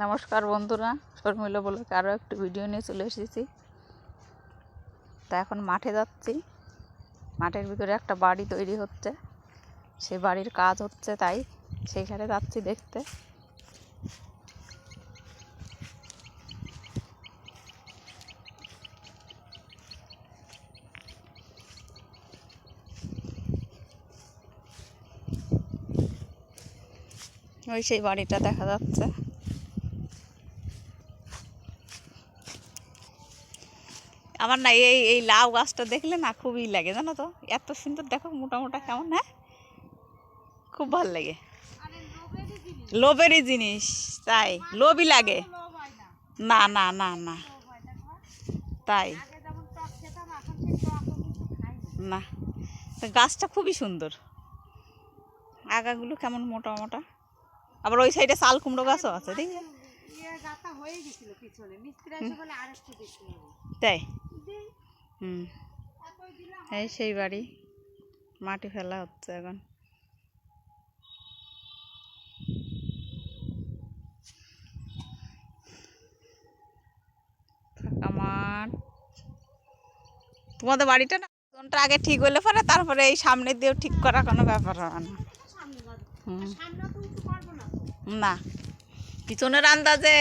নমস্কার বন্ধুরা, শর্মিলা ব্লগে আরও একটু ভিডিও নিয়ে চলে এসেছি। তা এখন মাঠে যাচ্ছি। মাঠের ভিতরে একটা বাড়ি তৈরি হচ্ছে, সেই বাড়ির কাজ হচ্ছে, তাই সেইখানে যাচ্ছি দেখতে। ওই সেই বাড়িটা দেখা যাচ্ছে। আমার না এই এই লাউ গাছটা দেখলে না খুবই লাগে, জানো তো, এত সুন্দর, দেখো মোটা মোটা কেমন। হ্যাঁ, খুব ভালো লাগে। লোভেরই জিনিস, তাই লোভই লাগে। না না না না, তাই না, গাছটা খুবই সুন্দর, আগাগুলো কেমন মোটা মোটা। আবার ওই সাইডে শাল কুমড়ো গাছও আছে, দেখি। তাই এই সেই বাড়ি, মাটি ফেলা হচ্ছে এখন। ফাঁকা মাঠ। তোমাদের বাড়িটা না কোনটা আগে ঠিক হলে পরে তারপরে এই সামনে দিয়েও ঠিক করা কোনো ব্যাপার হয় না। না, পিছনের আন্দাজে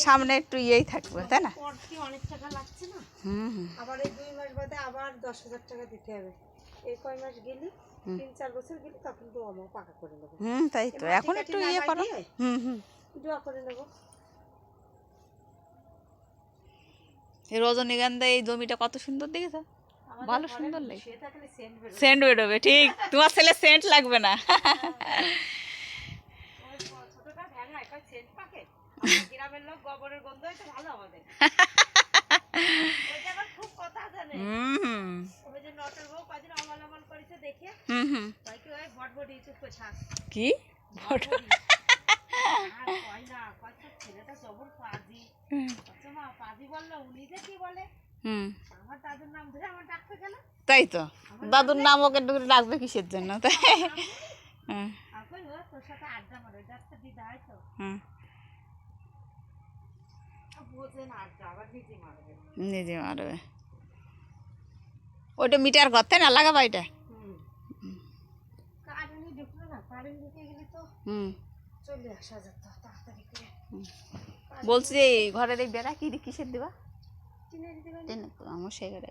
সামনে একটু ইয়েই থাকবে, তাই না? অনেক টাকা লাগছে না। আবার এই 2 মাস বাদে আবার 10,000 টাকা দিতে হবে। এই কয় মাস গেলি 3-4 বছর গেলি তখন তো আমরা পাকা করে নেব। তাই তো, এখন একটু ইয়ে করো। দোয়া করে নেব। এই রজনীগন্ধা এই জমিটা কত সুন্দর দেখেছো, ভালো সুন্দর লাগে। সেন্ট বেরোবে, ঠিক। তোমার ছেলে সেন্ট লাগবে না। গ্রামের লোক গোবরের গন্ধ হইতে ভালো আমাদের। ওইটা আবার খুব কথা জানে। ওই যে নটর বউ কদিন অমল করেছে দেখে। ভাই কি ওই বটবট ইউটিউব করে ছাড়। কি বটবট? আর কই না, কত ছেলেটা জবর পাজি। আচ্ছা মা, পাজি বললো, উনি যে কি বলে? আমার দাদুর নাম ধরে আমার ডাকতে গেল। তাই তো, দাদুর নাম ওকে ডাকবে কিসের জন্য? তাই আর কই ও তোর সাথে আড্ডা মারে, ডাকতে দিদা হয় তো। নিজে মারবে। ওইটা মিটার ঘর তাই না লাগাবা এটা? বলছি যে ঘরের এই বেড়া কি কিসের দেবা? আমার সেই ঘরে।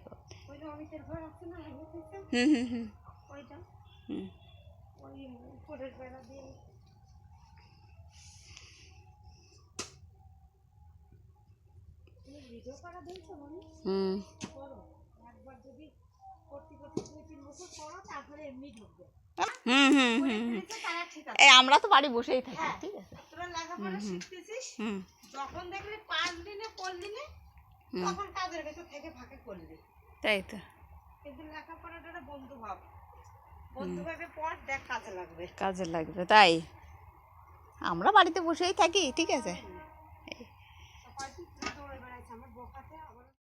এই আমরা তো বাড়ি বসেই থাকি, ঠিক আছে। তোরা লেখাপড়া শিখতেছিস, যখন দেখলি 5 দিনে 4 দিনে তখন কাজের ভেতর থেকে ফাঁকে করলি। তাই তো, কিন্তু লেখাপড়াটা বন্ধু ভাব, বন্ধু ভাবে পড়, দেখ কাজে লাগবে। কাজে লাগবে, তাই আমরা বাড়িতে বসেই থাকি, ঠিক আছে।